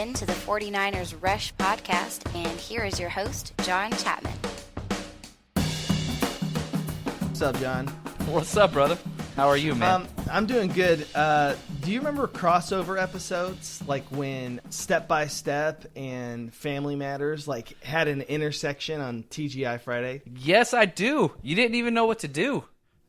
in to the 49ers Rush podcast, and here is your host, John Chapman. What's up, John? What's up, brother? How are you, man? I'm doing good. Do you remember crossover episodes, like when Step by Step and Family Matters had an intersection on TGI Friday? Yes, I do. You didn't even know what to do.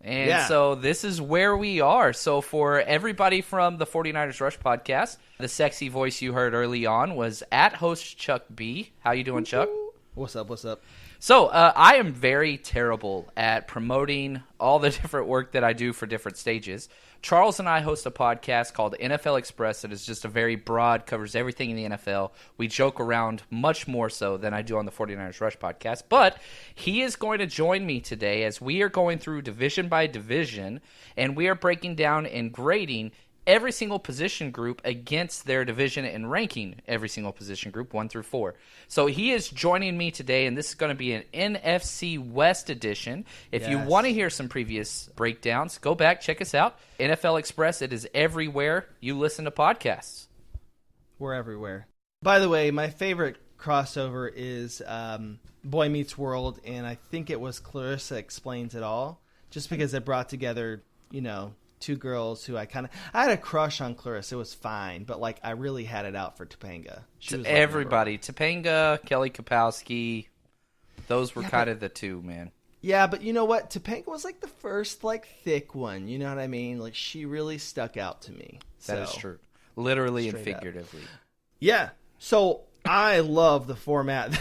And so this is where we are. So for everybody from the 49ers Rush podcast, the sexy voice you heard early on was at host Chuck B. How you doing, Chuck? What's up? So I am very terrible at promoting all the different work that I do for different stages. Charles and I host a podcast called NFL Express that is just a very broad, covers everything in the NFL. We joke around much more so than I do on the 49ers Rush podcast. But he is going to join me today as we are going through division by division, and we are breaking down and grading every single position group against their division and ranking every single position group 1 through 4. So he is joining me today, and this is going to be an NFC West edition. If you want to hear some previous breakdowns, go back, check us out. NFL Express, it is everywhere you listen to podcasts. We're everywhere. By the way, my favorite crossover is Boy Meets World, and I think it was Clarissa Explains It All, just because it brought together, two girls who I had a crush on Clarissa. It was fine, but I really had it out for Topanga. She was everybody. Topanga, Kelly Kapowski, those were kind of the two, man. Yeah, but you know what? Topanga was the first thick one. You know what I mean? She really stuck out to me. That is true. Literally and figuratively. Yeah. So I love the format.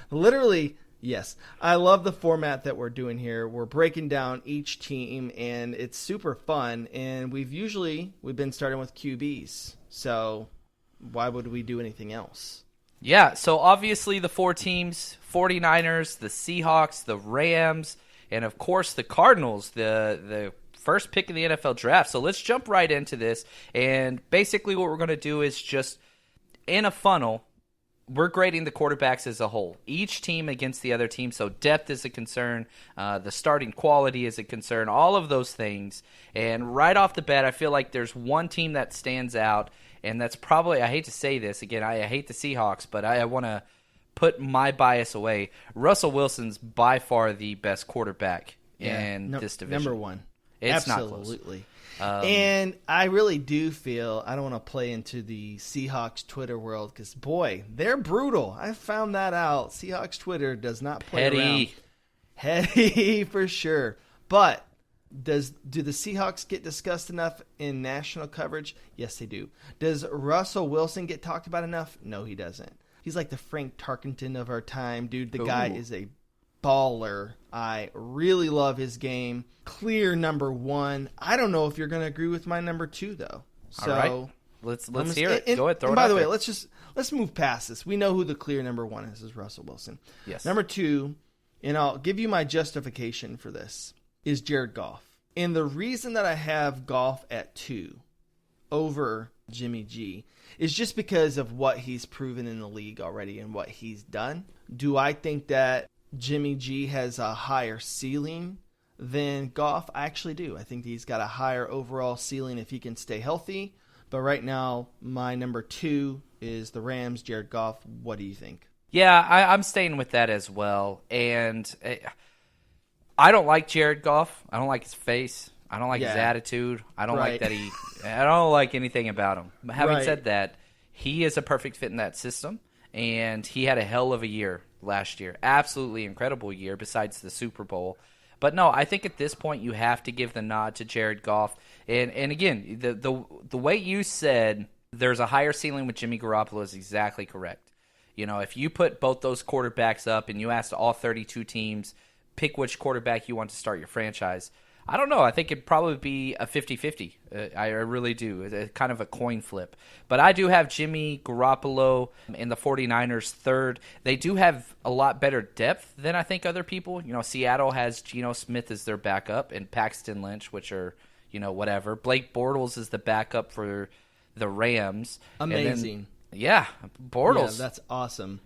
Literally. Yes, I love the format that we're doing here. We're breaking down each team, and it's super fun. And we've been starting with QBs, so why would we do anything else? Yeah, so obviously the 4 teams, 49ers, the Seahawks, the Rams, and of course the Cardinals, the first pick in the NFL draft. So let's jump right into this. And basically what we're going to do is just in a funnel, we're grading the quarterbacks as a whole, each team against the other team. So depth is a concern, the starting quality is a concern, all of those things. And right off the bat, I feel like there's one team that stands out, and that's probably, I hate to say this, again, I hate the Seahawks, but I want to put my bias away. Russell Wilson's by far the best quarterback in this division. Number one. It's Absolutely. Not close. And I really do feel, I don't want to play into the Seahawks Twitter world because, boy, they're brutal. I found that out. Seahawks Twitter does not play around. Heady for sure. But do the Seahawks get discussed enough in national coverage? Yes, they do. Does Russell Wilson get talked about enough? No, he doesn't. He's like the Frank Tarkenton of our time, dude. The guy is a baller. I really love his game. Clear number 1. I don't know if you're going to agree with my number 2 though. So all right. Let's hear it. Go ahead, throw it out. By the way, let's move past this. We know who the clear number 1 is Russell Wilson. Yes. Number 2, and I'll give you my justification for this, is Jared Goff. And the reason that I have Goff at 2 over Jimmy G is just because of what he's proven in the league already and what he's done. Do I think that Jimmy G has a higher ceiling than Goff? I actually do. I think he's got a higher overall ceiling if he can stay healthy. But right now, my number 2 is the Rams, Jared Goff. What do you think? Yeah, I'm staying with that as well. And I don't like Jared Goff. I don't like his face. I don't like his attitude. I don't like that I don't like anything about him. But having said that, he is a perfect fit in that system. And he had a hell of a year last year. Absolutely incredible year besides the Super Bowl. But no, I think at this point you have to give the nod to Jared Goff. And again, the way you said there's a higher ceiling with Jimmy Garoppolo is exactly correct. If you put both those quarterbacks up and you asked all 32 teams, pick which quarterback you want to start your franchise, I don't know. I think it'd probably be a 50-50. I really do. It's kind of a coin flip. But I do have Jimmy Garoppolo and the 49ers third. They do have a lot better depth than I think other people. Seattle has Geno Smith as their backup and Paxton Lynch, which are, whatever. Blake Bortles is the backup for the Rams. Amazing. Bortles. Yeah, that's awesome.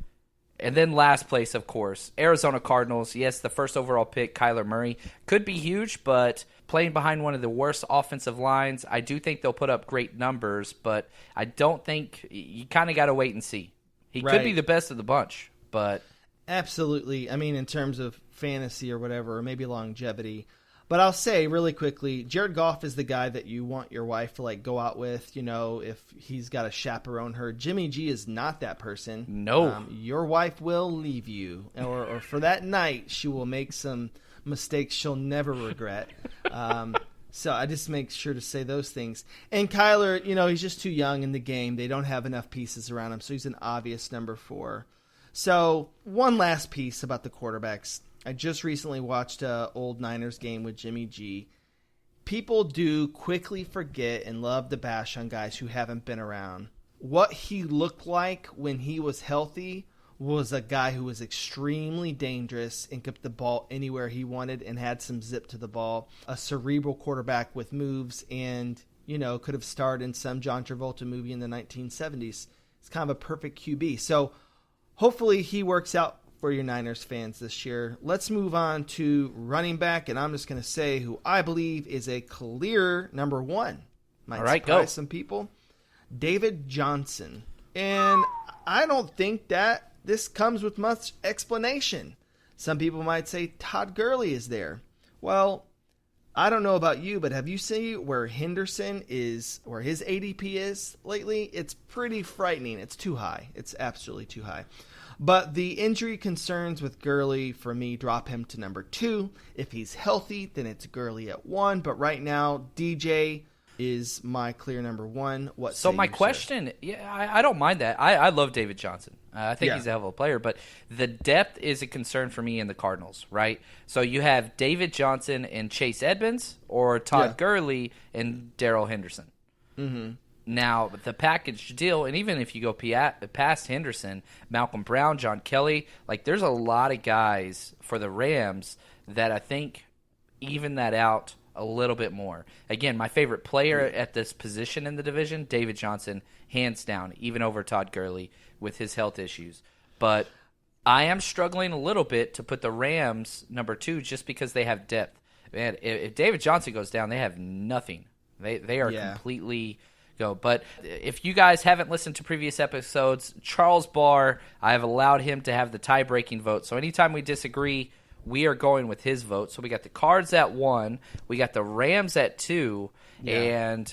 And then last place, of course, Arizona Cardinals. Yes, the first overall pick, Kyler Murray, could be huge, but playing behind one of the worst offensive lines. I do think they'll put up great numbers, but I don't think you kind of got to wait and see. He could be the best of the bunch, but absolutely. I mean, in terms of fantasy or whatever, or maybe longevity. But I'll say really quickly, Jared Goff is the guy that you want your wife to like go out with, if he's got to chaperone her. Jimmy G is not that person. No. Your wife will leave you, or for that night, she will make some mistakes she'll never regret. So I just make sure to say those things. And Kyler, he's just too young in the game. They don't have enough pieces around him, so he's an obvious number 4. So one last piece about the quarterbacks. I just recently watched an old Niners game with Jimmy G. People do quickly forget and love to bash on guys who haven't been around. What he looked like when he was healthy was a guy who was extremely dangerous and could put the ball anywhere he wanted and had some zip to the ball. A cerebral quarterback with moves and, could have starred in some John Travolta movie in the 1970s. It's kind of a perfect QB. So hopefully he works out for your Niners fans this year. Let's move on to running back, and I'm just going to say who I believe is a clear number 1. Might surprise some people. David Johnson. And I don't think that this comes with much explanation. Some people might say Todd Gurley is there. Well, I don't know about you, but have you seen where Henderson is, where his ADP is lately? It's pretty frightening. It's too high. It's absolutely too high. But the injury concerns with Gurley, for me, drop him to number 2. If he's healthy, then it's Gurley at 1. But right now, DJ is my clear number 1. So my question, I don't mind that. I love David Johnson. I think he's a hell of a player. But the depth is a concern for me in the Cardinals, right? So you have David Johnson and Chase Edmonds, or Todd Gurley and Darrell Henderson. Mm-hmm. Now, the package deal, and even if you go past Henderson, Malcolm Brown, John Kelly, there's a lot of guys for the Rams that I think even that out a little bit more. Again, my favorite player at this position in the division, David Johnson, hands down, even over Todd Gurley with his health issues. But I am struggling a little bit to put the Rams number 2 just because they have depth. Man, if David Johnson goes down, they have nothing. They are completely go. But if you guys haven't listened to previous episodes, Charles Barr, I have allowed him to have the tie-breaking vote. So anytime we disagree, we are going with his vote. So we got the Cards at 1, we got the Rams at 2, and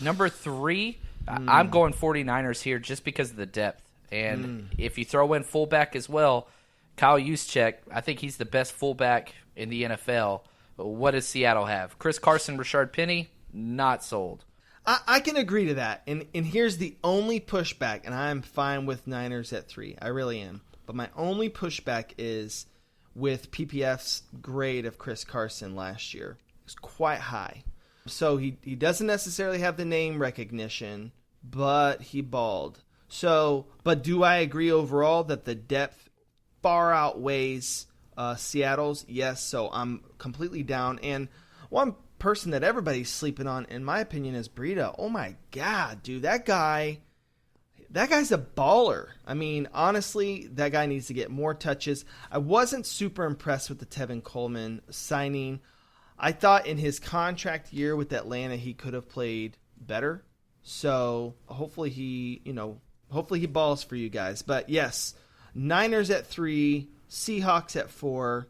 number 3, I'm going 49ers here just because of the depth. And if you throw in fullback as well, Kyle Juszczyk, I think he's the best fullback in the NFL. What does Seattle have? Chris Carson, Rashard Penny, not sold. I can agree to that. And here's the only pushback, and I'm fine with Niners at 3. I really am. But my only pushback is with PPF's grade of Chris Carson last year. It's quite high. So he doesn't necessarily have the name recognition, but he balled. So, but do I agree overall that the depth far outweighs Seattle's? Yes, so I'm completely down. And one person that everybody's sleeping on, in my opinion, is Breida. Oh my God, dude, that guy's a baller. I mean, honestly, that guy needs to get more touches. I wasn't super impressed with the Tevin Coleman signing. I thought in his contract year with Atlanta, he could have played better. So hopefully he balls for you guys. But yes, Niners at 3, Seahawks at 4.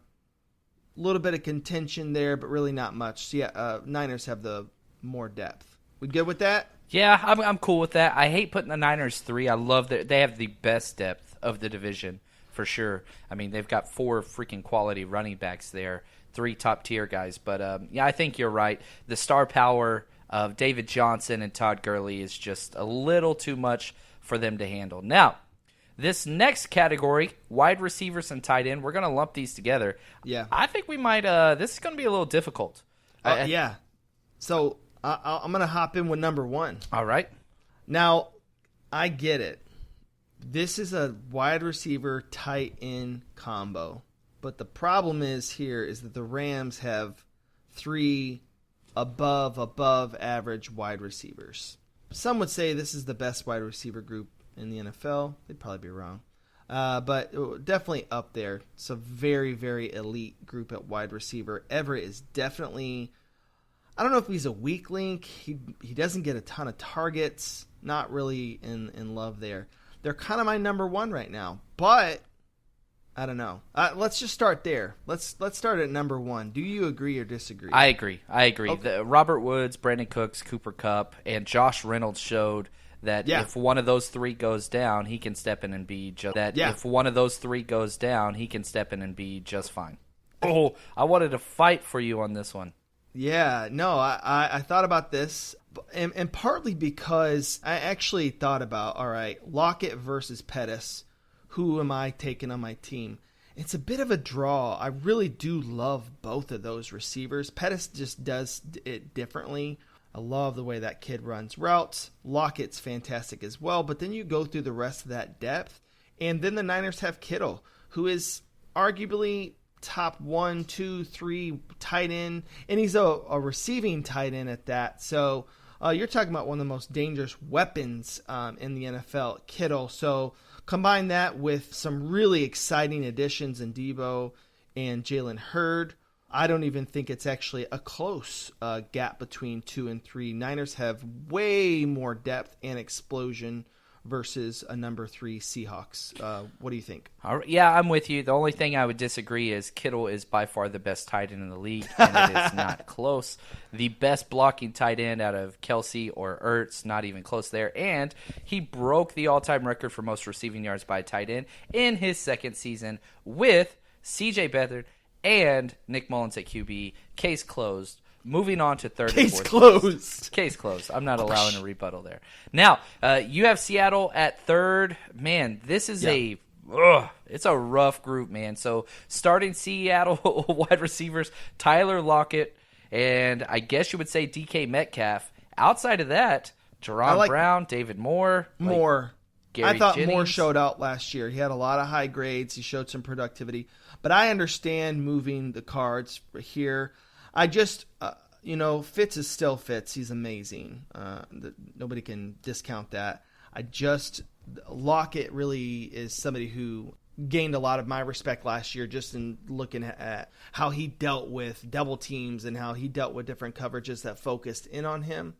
A little bit of contention there, but really not much. So yeah, Niners have the more depth. We good with that? Yeah, I'm cool with that. I hate putting the Niners 3. I love that they have the best depth of the division for sure. I mean, they've got 4 freaking quality running backs there, 3 top tier guys. But yeah, I think you're right. The star power of David Johnson and Todd Gurley is just a little too much for them to handle. Now, this next category, wide receivers and tight end, we're going to lump these together. Yeah. I think we might this is going to be a little difficult. Yeah. So I'm going to hop in with number 1. All right. Now, I get it. This is a wide receiver tight end combo. But the problem is that the Rams have 3 above average wide receivers. Some would say this is the best wide receiver group in the NFL. They'd probably be wrong. But definitely up there. It's a very, very elite group at wide receiver. Everett is definitely I don't know if he's a weak link. He doesn't get a ton of targets. Not really in love there. They're kind of my number one right now, but I don't know. Let's just start there. Let's start at number one. Do you agree or disagree? I agree. Okay. Robert Woods, Brandon Cooks, Cooper Kupp, and Josh Reynolds showed that if one of those three goes down, he can step in and be just If one of those three goes down, he can step in and be just fine. Oh, I wanted to fight for you on this one. Yeah, no, I thought about this, and partly because I actually thought about, all right, Lockett versus Pettis. Who am I taking on my team? It's a bit of a draw. I really do love both of those receivers. Pettis just does it differently. I love the way that kid runs routes. Lockett's fantastic as well, but then you go through the rest of that depth, and then the Niners have Kittle, who is arguably top 1, 2, 3 tight end, and he's a receiving tight end at that. So you're talking about one of the most dangerous weapons in the NFL, Kittle. So combine that with some really exciting additions in Debo and Jalen Hurd. I don't even think it's actually a close gap between 2 and 3. Niners have way more depth and explosion versus a number 3 Seahawks. What do you think? Yeah, I'm with you. The only thing I would disagree is Kittle is by far the best tight end in the league, and it is not close. The best blocking tight end out of Kelsey or Ertz, not even close there. And he broke the all-time record for most receiving yards by a tight end in his second season with C.J. Beathard and Nick Mullins at QB. Case closed. Moving on to third and fourth. Case closed. I'm not allowing a rebuttal there. Now, you have Seattle at third. Man, this is it's a rough group, man. So starting Seattle wide receivers, Tyler Lockett, and I guess you would say DK Metcalf. Outside of that, Jerron Brown, David Moore. I thought Jennings. Moore showed out last year. He had a lot of high grades. He showed some productivity. But I understand moving the cards here. I just, Fitz is still Fitz. He's amazing. Nobody can discount that. Lockett really is somebody who gained a lot of my respect last year just in looking at how he dealt with double teams and how he dealt with different coverages that focused in on him.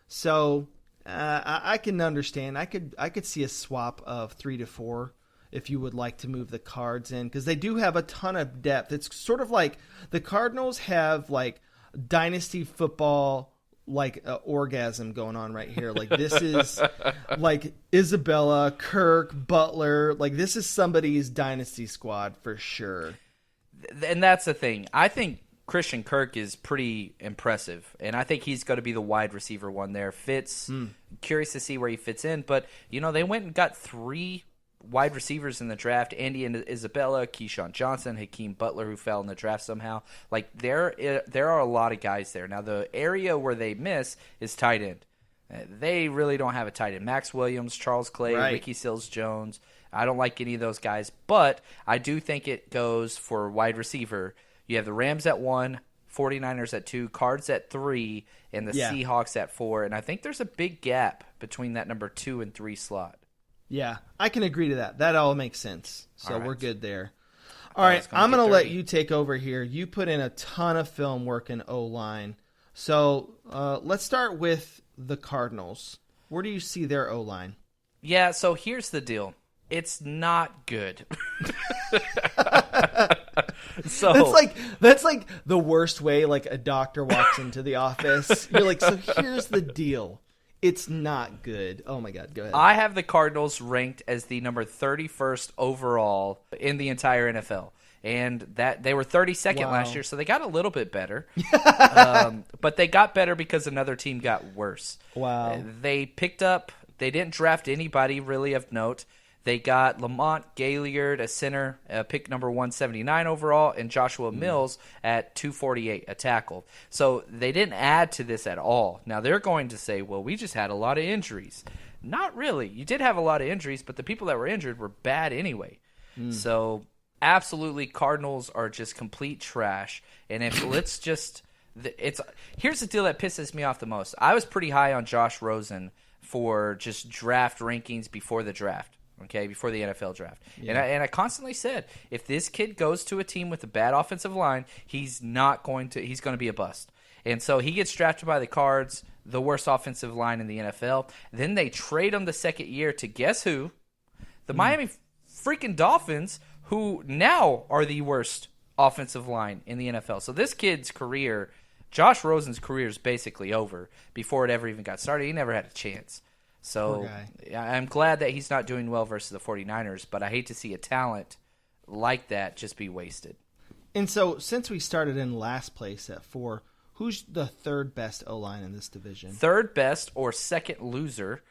So I can understand. I could see a swap of 3 to 4 if you would like to move the Cards in, because they do have a ton of depth. It's sort of like the Cardinals have like dynasty football, like orgasm going on right here. Like this is like Isabella, Kirk, Butler. Like this is somebody's dynasty squad for sure. And that's the thing. I think Christian Kirk is pretty impressive, and I think he's going to be the wide receiver one there. Fitz, curious to see where he fits in, but they went and got 3 wide receivers in the draft: Andy and Isabella, Keyshawn Johnson, Hakeem Butler, who fell in the draft somehow. Like there are a lot of guys there. Now the area where they miss is tight end. They really don't have a tight end. Max Williams, Charles Clay, Ricky Seals-Jones. I don't like any of those guys, but I do think it goes for wide receiver. You have the Rams at 1, 49ers at 2, Cards at 3, and the Seahawks at 4. And I think there's a big gap between that number 2 and 3 slot. Yeah, I can agree to that. That all makes sense. So we're good there. All right, I'm going to let you take over here. You put in a ton of film work in O-line. So let's start with the Cardinals. Where do you see their O-line? Yeah, so here's the deal. It's not good. So that's like the worst way like a doctor walks into the office. You're like, so here's the deal. It's not good. Oh, my God. Go ahead. I have the Cardinals ranked as the number 31st overall in the entire NFL. And that they were 32nd last year, so they got a little bit better. But they got better because another team got worse. Wow. They didn't draft anybody really of note. They got Lamont Gaillard, a center, pick number 179 overall, and Joshua Mills at 248, a tackle. So they didn't add to this at all. Now they're going to say, well, we just had a lot of injuries. Not really. You did have a lot of injuries, but the people that were injured were bad anyway. So absolutely, Cardinals are just complete trash. And if here's the deal that pisses me off the most. I was pretty high on Josh Rosen for just draft rankings before the draft. Okay, before the NFL draft. Yeah. And I constantly said, if this kid goes to a team with a bad offensive line, he's going to be a bust. And so he gets drafted by the Cards, the worst offensive line in the NFL. Then they trade him the second year to guess who? The Miami freaking Dolphins, who now are the worst offensive line in the NFL. So this kid's career, Josh Rosen's career, is basically over before it ever even got started. He never had a chance. So I'm glad that he's not doing well versus the 49ers, but I hate to see a talent like that just be wasted. And so since we started in last place at 4, who's the third best O-line in this division? Third best or second loser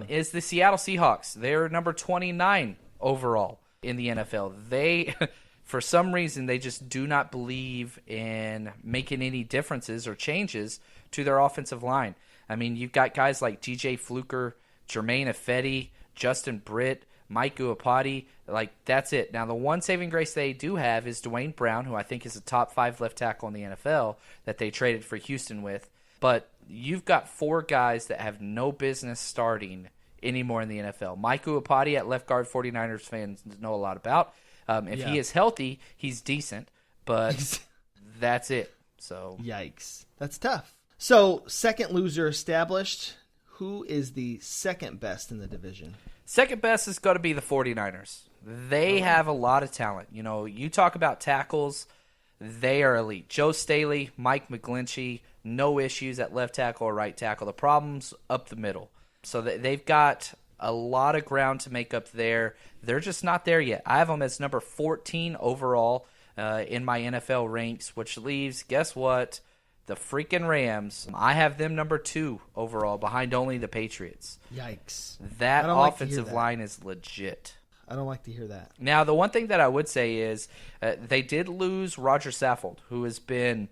is the Seattle Seahawks. They're number 29 overall in the NFL. They, for some reason, they just do not believe in making any differences or changes to their offensive line. I mean, you've got guys like DJ Fluker, Jermaine Ifedi, Justin Britt, Mike Uapati. Like, that's it. Now, the one saving grace they do have is Dwayne Brown, who I think is a top 5 left tackle in the NFL that they traded for Houston with. But you've got 4 guys that have no business starting anymore in the NFL. Mike Uapati at left guard, 49ers fans know a lot about. If he is healthy, he's decent, but that's it. So yikes. That's tough. So, second loser established. Who is the second best in the division? Second best is going to be the 49ers. They have a lot of talent. You know, you talk about tackles, they are elite. Joe Staley, Mike McGlinchey, no issues at left tackle or right tackle. The problem's up the middle. So they've got a lot of ground to make up there. They're just not there yet. I have them as number 14 overall in my NFL ranks, which leaves, guess what? The freaking Rams. I have them number 2 overall, behind only the Patriots. Yikes. That offensive line is legit. I don't like to hear that. Now, the one thing that I would say is they did lose Roger Saffold, who has been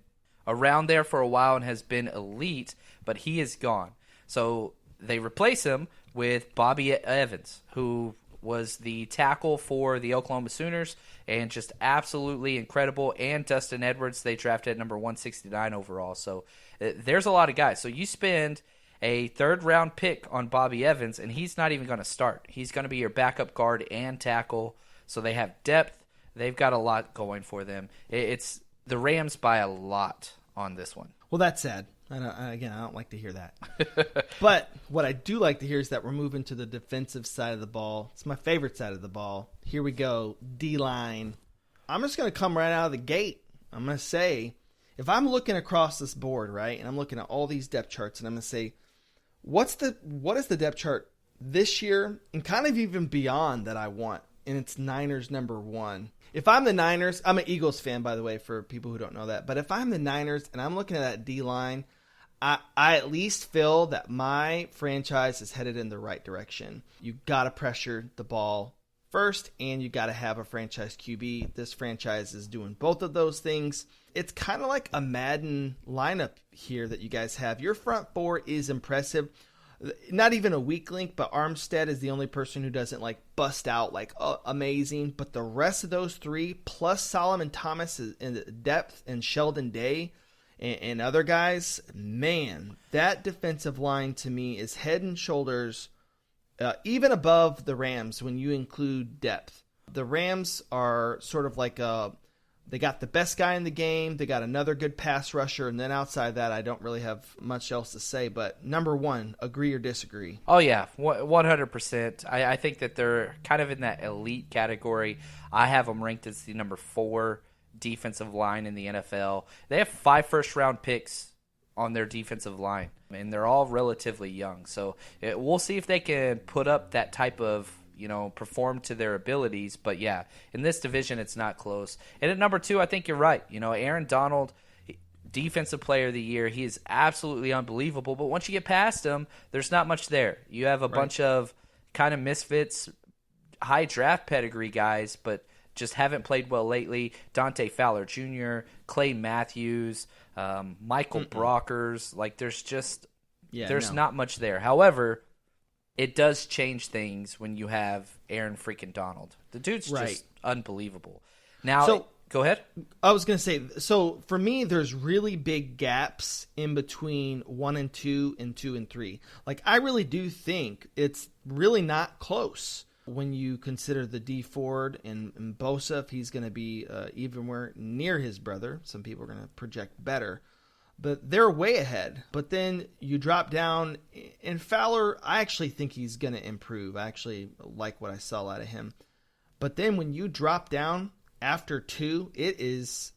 around there for a while and has been elite, but he is gone. So they replace him with Bobby Evans, who was the tackle for the Oklahoma Sooners and just absolutely incredible. And Dustin Edwards, they drafted at number 169 overall. So there's a lot of guys. So you spend a third-round pick on Bobby Evans, and he's not even going to start. He's going to be your backup guard and tackle. So they have depth. They've got a lot going for them. It's the Rams by a lot on this one. Well, that's sad. I don't like to hear that. But what I do like to hear is that we're moving to the defensive side of the ball. It's my favorite side of the ball. Here we go, D-line. I'm just going to come right out of the gate. I'm going to say, if I'm looking across this board, right, and I'm looking at all these depth charts, and I'm going to say, what is the depth chart this year and kind of even beyond that I want? And it's Niners number 1. If I'm the Niners, I'm an Eagles fan, by the way, for people who don't know that. But if I'm the Niners and I'm looking at that D-line, I at least feel that my franchise is headed in the right direction. You got to pressure the ball first, and you got to have a franchise QB. This franchise is doing both of those things. It's kind of like a Madden lineup here that you guys have. Your front 4 is impressive. Not even a weak link, but Armstead is the only person who doesn't like bust out like amazing. But the rest of those 3, plus Solomon Thomas in depth and Sheldon Day and other guys, man, that defensive line to me is head and shoulders even above the Rams when you include depth. The Rams are sort of like they got the best guy in the game. They got another good pass rusher. And then outside that, I don't really have much else to say. But number 1, agree or disagree? Oh, yeah, 100%. I think that they're kind of in that elite category. I have them ranked as the number 4 defensive line in the NFL. They have 5 first-round picks on their defensive line, and they're all relatively young. So we'll see if they can put up that type of perform to their abilities. But yeah, in this division, it's not close. And at number 2, I think you're right. Aaron Donald, defensive player of the year, he is absolutely unbelievable. But once you get past him, there's not much there. You have a bunch of kind of misfits, high draft pedigree guys, but just haven't played well lately. Dante Fowler Jr., Clay Matthews, Michael Brockers. Like, there's not much there. However, it does change things when you have Aaron freaking Donald. The dude's just unbelievable. Now, go ahead. I was going to say, so for me, there's really big gaps in between 1 and 2 and 2 and 3. Like, I really do think it's really not close when you consider the D Ford and Bosa, if he's going to be even near his brother. Some people are going to project better. but they're way ahead. But then you drop down, and Fowler, I actually think he's going to improve. I actually like what I saw out of him. But then when you drop down after 2, it's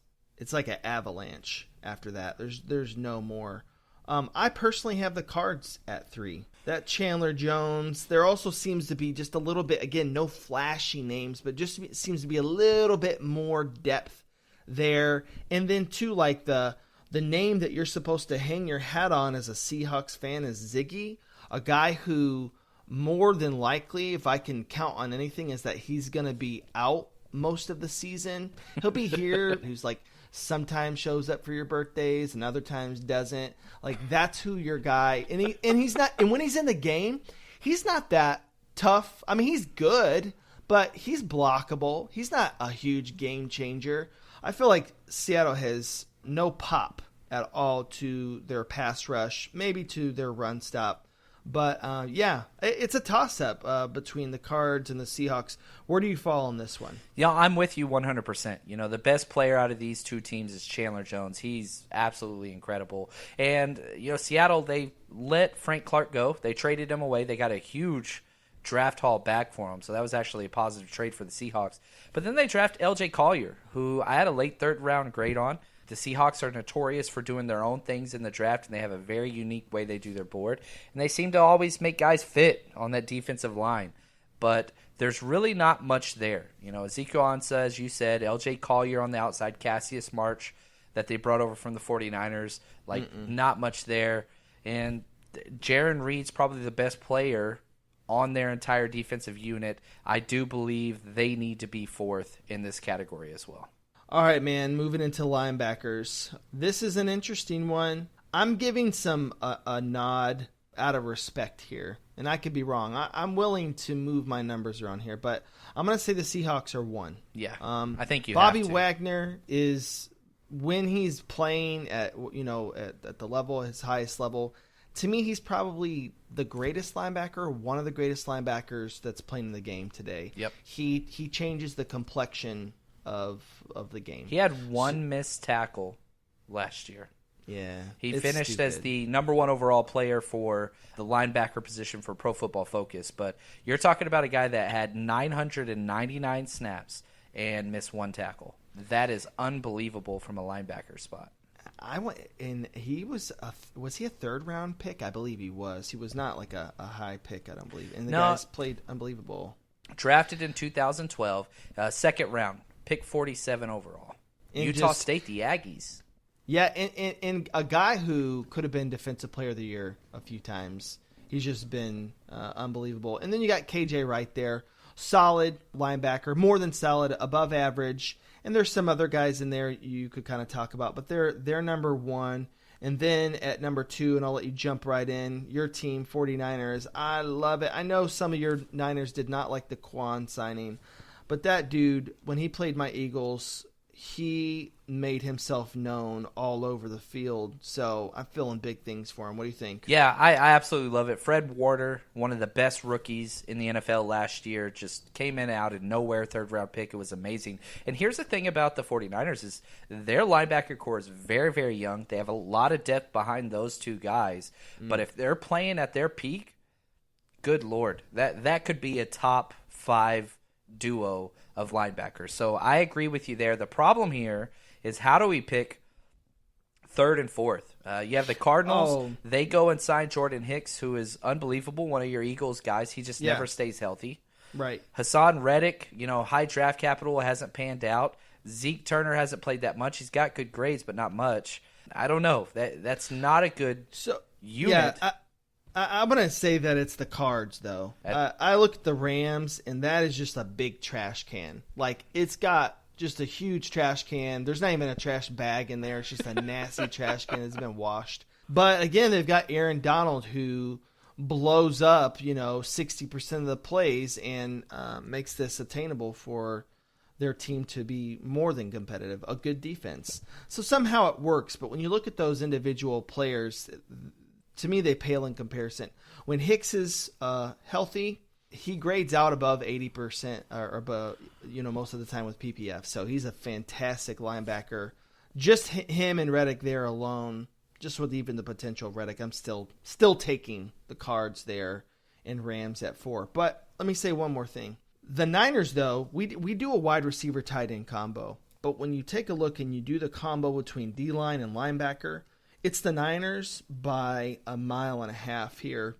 like an avalanche after that. There's no more. I personally have the Cards at 3. That Chandler Jones, there also seems to be just a little bit, again, no flashy names, but just seems to be a little bit more depth there. And then too, like the name that you're supposed to hang your hat on as a Seahawks fan is Ziggy, a guy who more than likely, if I can count on anything, is that he's going to be out most of the season. He'll be here, who's like sometimes shows up for your birthdays and other times doesn't. Like, that's who your guy, and he's not, and when he's in the game, he's not that tough. I mean, he's good, but he's blockable. He's not a huge game changer. I feel like Seattle has no pop at all to their pass rush, maybe to their run stop. But, yeah, it's a toss-up between the Cards and the Seahawks. Where do you fall on this one? Yeah, I'm with you 100%. You know, the best player out of these two teams is Chandler Jones. He's absolutely incredible. And, you know, Seattle, they let Frank Clark go. They traded him away. They got a huge draft haul back for him. So that was actually a positive trade for the Seahawks. But then they draft L.J. Collier, who I had a late third-round grade on. The Seahawks are notorious for doing their own things in the draft, and they have a very unique way they do their board. And they seem to always make guys fit on that defensive line. But there's really not much there. You know, Ezekiel Ansah, as you said, L.J. Collier on the outside, Cassius March that they brought over from the 49ers. Not much there. And Jaron Reed's probably the best player on their entire defensive unit. I do believe they need to be 4th in this category as well. All right, man, moving into linebackers. This is an interesting one. I'm giving a nod out of respect here, and I could be wrong. I'm willing to move my numbers around here, but I'm going to say the Seahawks are 1. Yeah, I think you Bobby have to. Wagner is, when he's playing at the level, his highest level, to me, he's probably the greatest linebacker, one of the greatest linebackers that's playing in the game today. Yep. He changes the complexion of the game. He had one missed tackle last year. Yeah. He finished as the number 1 overall player for the linebacker position for Pro Football Focus. But you're talking about a guy that had 999 snaps and missed 1 tackle. That is unbelievable from a linebacker spot. He was he a 3rd round pick? I believe he was. He was not like a high pick, I don't believe. And the guys played unbelievable. Drafted in 2012, 2nd round. Pick 47 overall. And Utah State, the Aggies. Yeah, and a guy who could have been Defensive Player of the Year a few times. He's just been unbelievable. And then you got KJ right there. Solid linebacker, more than solid, above average. And there's some other guys in there you could kind of talk about, but they're number 1. And then at number 2, and I'll let you jump right in, your team, 49ers. I love it. I know some of your Niners did not like the Quan signing, but that dude, when he played my Eagles, he made himself known all over the field. So I'm feeling big things for him. What do you think? Yeah, I absolutely love it. Fred Warner, one of the best rookies in the NFL last year, just came in out of nowhere, 3rd-round pick. It was amazing. And here's the thing about the 49ers is their linebacker core is very, very young. They have a lot of depth behind those 2 guys. But if they're playing at their peak, good Lord, that could be a top 5 duo of linebackers. So I agree with you there. The problem here is how do we pick 3rd and 4th? You have the Cardinals. They go and sign Jordan Hicks, who is unbelievable, one of your Eagles guys. He just never stays healthy. Right. Hassan Reddick, high draft capital, hasn't panned out. Zeke Turner hasn't played that much. He's got good grades, but not much. I don't know. That's not a good unit. Yeah, I'm going to say that it's the Cards, though. I look at the Rams, and that is just a big trash can. Like, it's got just a huge trash can. There's not even a trash bag in there. It's just a nasty trash can that's been washed. But, again, they've got Aaron Donald, who blows up, 60% of the plays and makes this attainable for their team to be more than competitive, a good defense. So somehow it works. But when you look at those individual players, to me, they pale in comparison. When Hicks is healthy, he grades out above 80% or above, most of the time with PPF. So he's a fantastic linebacker. Just him and Reddick there alone just with even the potential of Reddick, I'm still taking the Cards there and Rams at 4. But let me say one more thing. The Niners, though, we do a wide receiver tight end combo. But when you take a look and you do the combo between D-line and linebacker, it's the Niners by 1.5 miles here.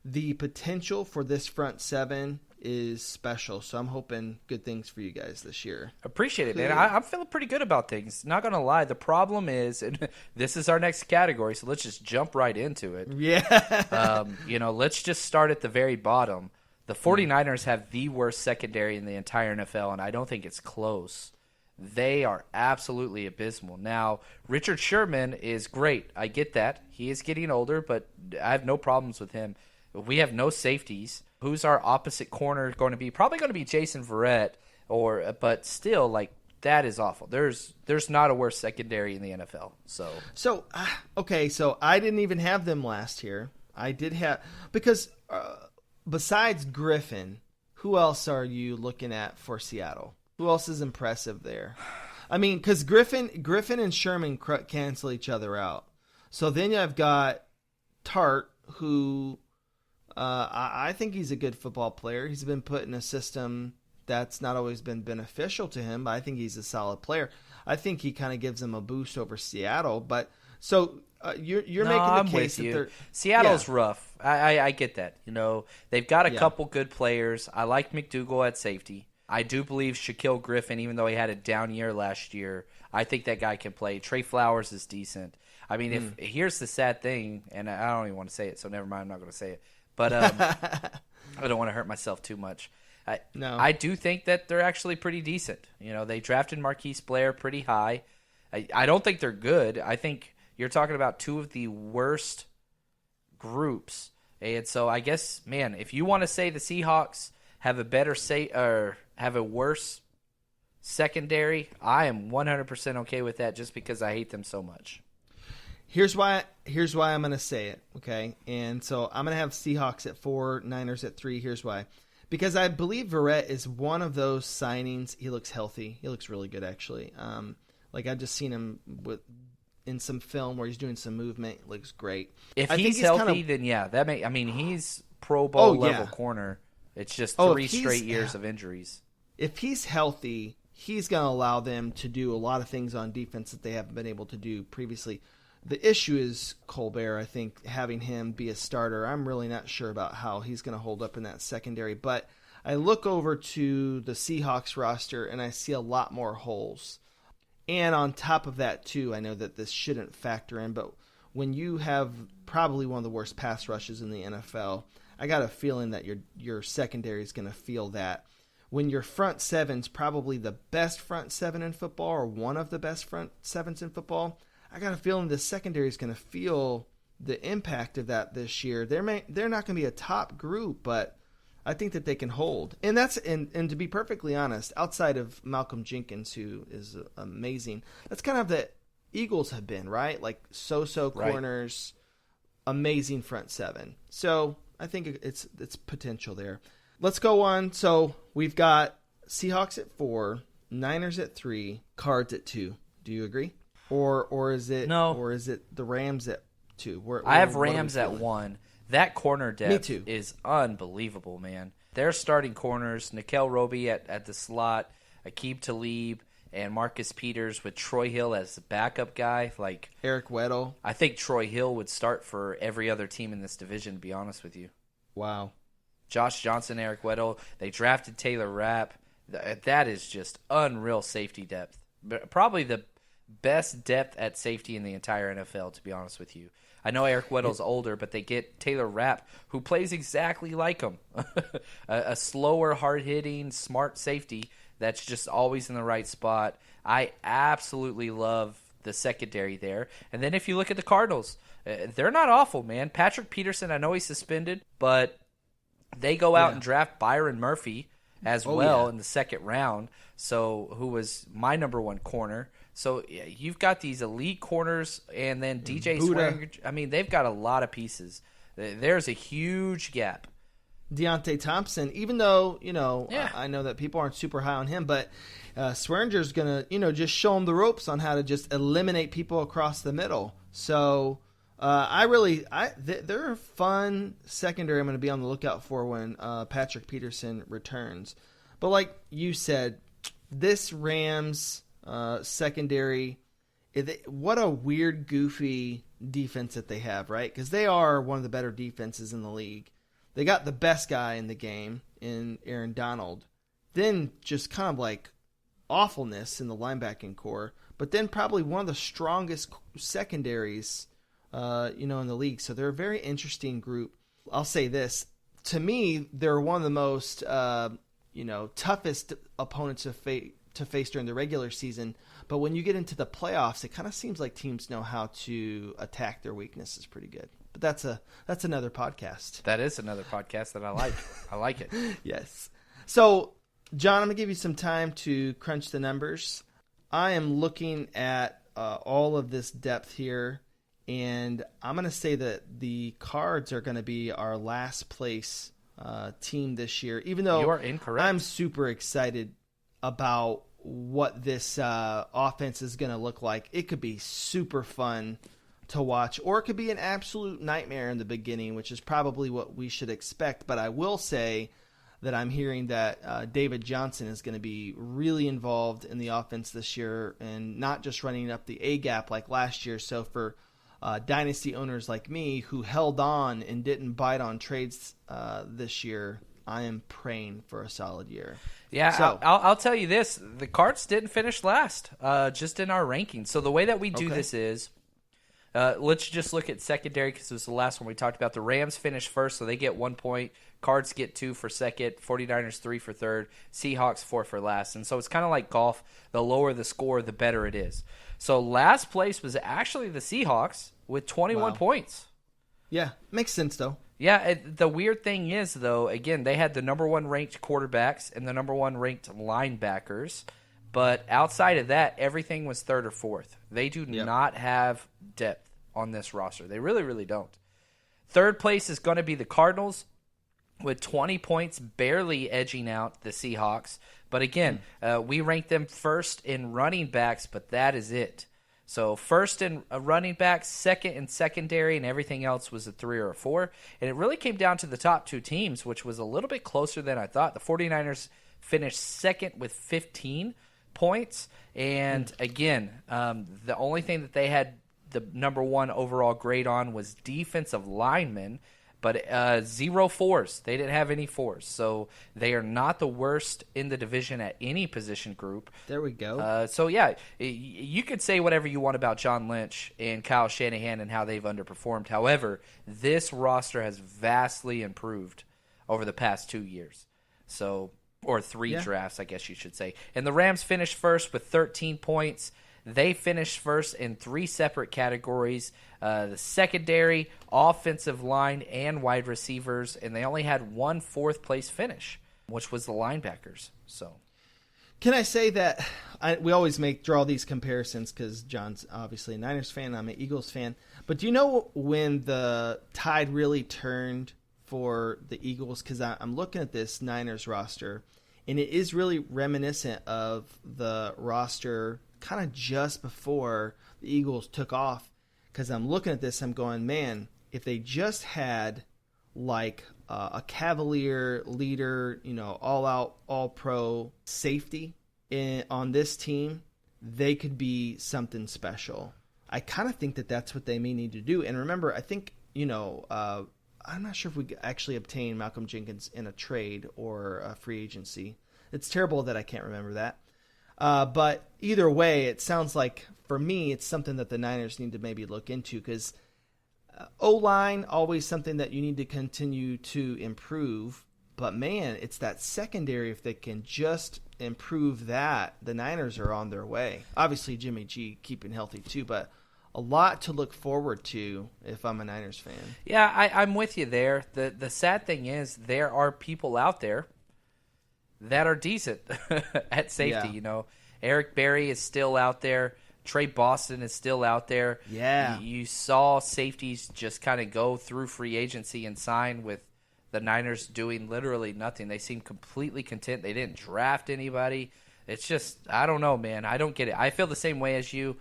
The potential for this front seven is special, so I'm hoping good things for you guys this year. Appreciate it, man. I'm feeling pretty good about things. Not going to lie. The problem is, and this is our next category, so let's just jump right into it. Yeah. Let's just start at the very bottom. The 49ers have the worst secondary in the entire NFL, and I don't think it's close. They are absolutely abysmal. Now, Richard Sherman is great. I get that. He is getting older, but I have no problems with him. We have no safeties. Who's our opposite corner going to be? Probably going to be Jason Verrett, but still, like, that is awful. There's not a worse secondary in the NFL. So I didn't even have them last year. I did have because besides Griffin, who else are you looking at for Seattle? Who else is impressive there? I mean, because Griffin and Sherman cancel each other out. So then I've got Tart, who I think he's a good football player. He's been put in a system that's not always been beneficial to him, but I think he's a solid player. I think he kind of gives them a boost over Seattle. But so you're making the case that they're Seattle's rough. I get that. They've got a couple good players. I like McDougal at safety. I do believe Shaquille Griffin, even though he had a down year last year, I think that guy can play. Trey Flowers is decent. I mean, here's the sad thing, and I don't even want to say it, so never mind, I'm not going to say it. But I don't want to hurt myself too much. I do think that they're actually pretty decent. They drafted Marquise Blair pretty high. I don't think they're good. I think you're talking about two of the worst groups. And so I guess, man, if you want to say the Seahawks have a worse secondary, I am 100% okay with that just because I hate them so much. Here's why I'm going to say it, okay? And so I'm going to have Seahawks at 4, Niners at 3. Here's why. Because I believe Verrett is one of those signings. He looks healthy. He looks really good, actually. I've just seen him in some film where he's doing some movement. He looks great. If he's healthy, then yeah, he's Pro Bowl level corner. It's just 3 straight years of injuries. If he's healthy, he's going to allow them to do a lot of things on defense that they haven't been able to do previously. The issue is Colbert. I think having him be a starter, I'm really not sure about how he's going to hold up in that secondary. But I look over to the Seahawks roster, and I see a lot more holes. And on top of that, too, I know that this shouldn't factor in, but when you have probably one of the worst pass rushes in the NFL, I got a feeling that your secondary is going to feel that. When your front seven's probably the best front seven in football or one of the best front sevens in football, I got a feeling the secondary is going to feel the impact of that this year. They're not going to be a top group, but I think that they can hold. And and to be perfectly honest, outside of Malcolm Jenkins, who is amazing, that's kind of the Eagles have been, right? Like so-so corners, amazing front seven. So I think it's potential there. Let's go on. So we've got Seahawks at 4, Niners at 3, Cards at 2. Do you agree? Or is it no? Or is it the Rams at 2? I have Rams at 1. That corner depth is unbelievable, man. Their starting corners: Nickel Roby at the slot, Aqib Talib, and Marcus Peters with Troy Hill as the backup guy. Like Eric Weddle. I think Troy Hill would start for every other team in this division, to be honest with you. Wow. Josh Johnson, Eric Weddle. They drafted Taylor Rapp. That is just unreal safety depth. Probably the best depth at safety in the entire NFL, to be honest with you. I know Eric Weddle's older, but they get Taylor Rapp, who plays exactly like him. a slower, hard-hitting, smart safety that's just always in the right spot. I absolutely love the secondary there. And then if you look at the Cardinals, they're not awful, man. Patrick Peterson, I know he's suspended, but they go out and draft Byron Murphy as in the second round, who was my number 1 corner. So you've got these elite corners, and then DJ Swearinger. I mean, they've got a lot of pieces. There's a huge gap. Deontay Thompson, even though, Yeah. I know that people aren't super high on him, but Swearinger's going to, just show him the ropes on how to just eliminate people across the middle. So they're a fun secondary I'm going to be on the lookout for when Patrick Peterson returns. But like you said, this Rams secondary, what a weird, goofy defense that they have, right? Because they are one of the better defenses in the league. They got the best guy in the game in Aaron Donald. Then just kind of like awfulness in the linebacking core. But then probably one of the strongest secondaries, in the league. So they're a very interesting group. I'll say this. To me, they're one of the most, toughest opponents to face during the regular season. But when you get into the playoffs, it kind of seems like teams know how to attack their weaknesses pretty good. But that's another podcast. That is another podcast that I like. I like it. Yes. So, John, I'm going to give you some time to crunch the numbers. I am looking at all of this depth here, and I'm going to say that the Cards are going to be our last place team this year, even though you are incorrect. I'm super excited about what this offense is going to look like. It could be super fun to watch, or it could be an absolute nightmare in the beginning, which is probably what we should expect. But I will say that I'm hearing that David Johnson is going to be really involved in the offense this year, and not just running up the A-gap like last year. So for dynasty owners like me who held on and didn't bite on trades this year, I am praying for a solid year. Yeah, so, I'll tell you this. The Cards didn't finish last, just in our rankings. So the way that we do this is, let's just look at secondary because it was the last one we talked about. The Rams finished first, so they get 1 point. Cards get 2 for second. 49ers 3 for third. Seahawks 4 for last. And so it's kind of like golf. The lower the score, the better it is. So last place was actually the Seahawks with 21 points. Yeah, makes sense though. Yeah, the weird thing is, though, again, they had the number 1 ranked quarterbacks and the number 1 ranked linebackers. But outside of that, everything was third or fourth. They do not have depth on this roster. They really, really don't. Third place is going to be the Cardinals with 20 points, barely edging out the Seahawks. But again, we ranked them first in running backs, but that is it. So first in running backs, second in secondary, and everything else was a 3 or a 4. And it really came down to the top 2 teams, which was a little bit closer than I thought. The 49ers finished second with 15 points. And again, the only thing that they had the number 1 overall grade on was defensive linemen, but 0 4s. They didn't have any 4s. So they are not the worst in the division at any position group. There we go. So, yeah, you could say whatever you want about John Lynch and Kyle Shanahan and how they've underperformed. However, this roster has vastly improved over the past 2 years. So, or 3 drafts, I guess you should say. And the Rams finished first with 13 points. They finished first in 3 separate categories, the secondary, offensive line, and wide receivers, and they only had 1 fourth-place finish, which was the linebackers. So, can I say that we always draw these comparisons because John's obviously a Niners fan, I'm an Eagles fan, but do you know when the tide really turned for the Eagles? Because I'm looking at this Niners roster, and it is really reminiscent of the roster kind of just before the Eagles took off, because I'm looking at this, I'm going, man, if they just had like a Cavalier leader, all out, all pro safety on this team, they could be something special. I kind of think that that's what they may need to do. And remember, I think, I'm not sure if we actually obtained Malcolm Jenkins in a trade or a free agency. It's terrible that I can't remember that. But either way, it sounds like, for me, it's something that the Niners need to maybe look into, because O-line, always something that you need to continue to improve. But, man, it's that secondary. If they can just improve that, the Niners are on their way. Obviously, Jimmy G keeping healthy too, but a lot to look forward to if I'm a Niners fan. Yeah, I'm with you there. The sad thing is there are people out there that are decent at safety. Yeah. Eric Berry is still out there. Trey Boston is still out there. Yeah. You saw safeties just kind of go through free agency and sign with the Niners doing literally nothing. They seem completely content. They didn't draft anybody. It's just, I don't know, man. I don't get it. I feel the same way as you.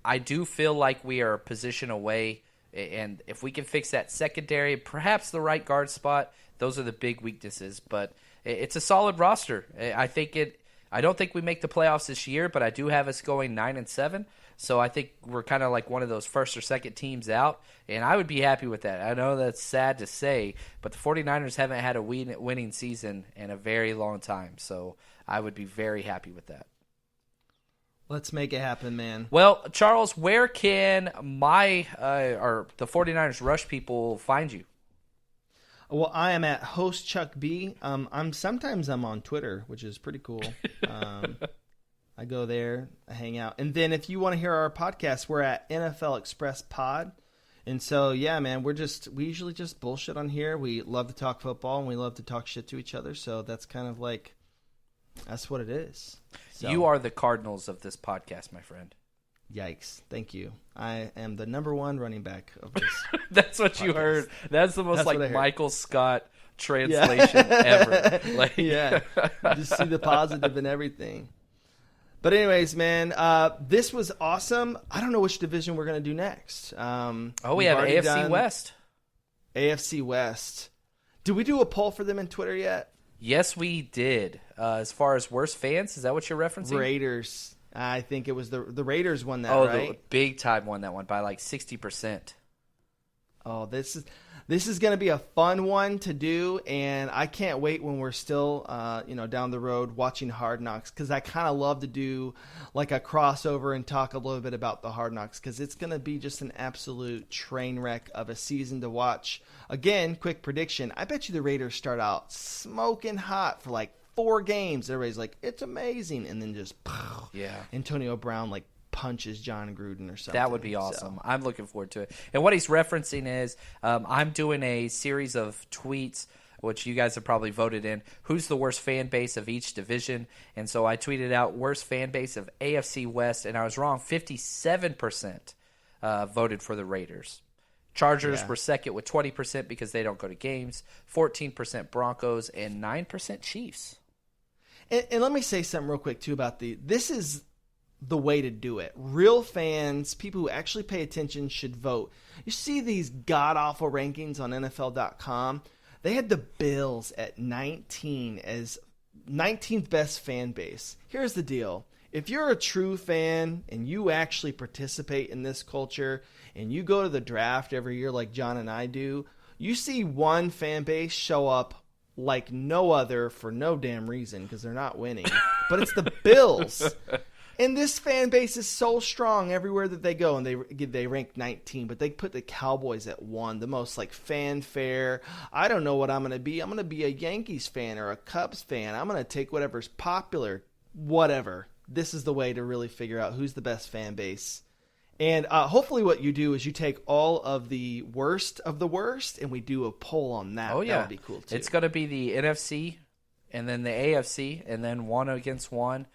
I do feel like we are a position away, and if we can fix that secondary, perhaps the right guard spot, those are the big weaknesses. But it's a solid roster. I don't think we make the playoffs this year, but I do have us going 9-7. So I think we're kind of like one of those first or second teams out, and I would be happy with that. I know that's sad to say, but the 49ers haven't had a winning season in a very long time, so I would be very happy with that. Let's make it happen, man. Well, Charles, where can or the 49ers Rush people find you? Well, I am at host Chuck B. Sometimes I'm on Twitter, which is pretty cool. I go there, I hang out. And then if you want to hear our podcast, we're at NFL Express Pod. And so, yeah, man, we usually just bullshit on here. We love to talk football, and we love to talk shit to each other. So that's kind of like, that's what it is. So, you are the Cardinals of this podcast, my friend. Yikes. Thank you. I am the number one running back of this. That's what podcast. You heard. That's the most Michael Scott translation ever. Yeah. Just see the positive in everything. But anyways, man, this was awesome. I don't know which division we're going to do next. We have AFC West. AFC West. Did we do a poll for them in Twitter yet? Yes, we did. As far as worst fans, is that what you're referencing? Raiders. I think it was the Raiders won that, right? The big time won that one by like 60%. Oh, this is going to be a fun one to do, and I can't wait when we're still, down the road watching Hard Knocks, because I kind of love to do like a crossover and talk a little bit about the Hard Knocks, because it's going to be just an absolute train wreck of a season to watch. Again, quick prediction: I bet you the Raiders start out smoking hot for like 4 games. Everybody's like, it's amazing, and then just Antonio Brown like punches John Gruden or something. That would be awesome. So, I'm looking forward to it. And what he's referencing is I'm doing a series of tweets, which you guys have probably voted in, who's the worst fan base of each division. And so I tweeted out worst fan base of AFC West, and I was wrong. 57% voted for the Raiders. Chargers were second with 20% because they don't go to games, 14% Broncos, and 9% Chiefs. And let me say something real quick, too, about this is the way to do it. Real fans, people who actually pay attention, should vote. You see these god-awful rankings on NFL.com. They had the Bills at 19 as 19th best fan base. Here's the deal. If you're a true fan and you actually participate in this culture and you go to the draft every year like John and I do, you see one fan base show up like no other for no damn reason because they're not winning. But it's the Bills. And this fan base is so strong everywhere that they go, and they rank 19, but they put the Cowboys at 1, the most like fanfare. I don't know what I'm going to be. I'm going to be a Yankees fan or a Cubs fan. I'm going to take whatever's popular, whatever. This is the way to really figure out who's the best fan base. And hopefully what you do is you take all of the worst of the worst, and we do a poll on that. Oh, yeah. That would be cool, too. It's going to be the NFC and then the AFC and then 1 against 1.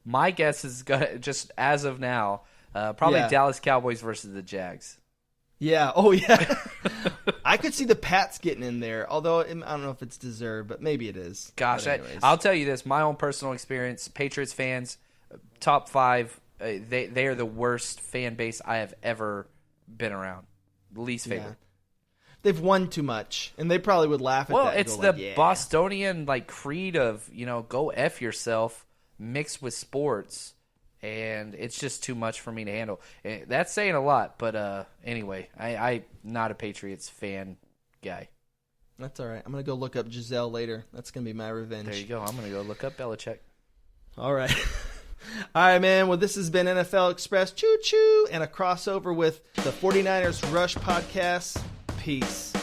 My guess is just as of now, probably Dallas Cowboys versus the Jags. Yeah. Oh, yeah. I could see the Pats getting in there, although I don't know if it's deserved, but maybe it is. Gosh, I'll tell you this. My own personal experience, Patriots fans, top 5, they are the worst fan base I have ever been around. Least favorite. Yeah. They've won too much, and they probably would laugh at that. Well, it's the Bostonian creed of, go F yourself, mixed with sports, and it's just too much for me to handle. That's saying a lot, but anyway, I'm not a Patriots fan guy. That's all right. I'm going to go look up Giselle later. That's going to be my revenge. There you go. I'm going to go look up Belichick. All right. All right, man. Well, this has been NFL Express Choo Choo and a crossover with the 49ers Rush podcast. Peace.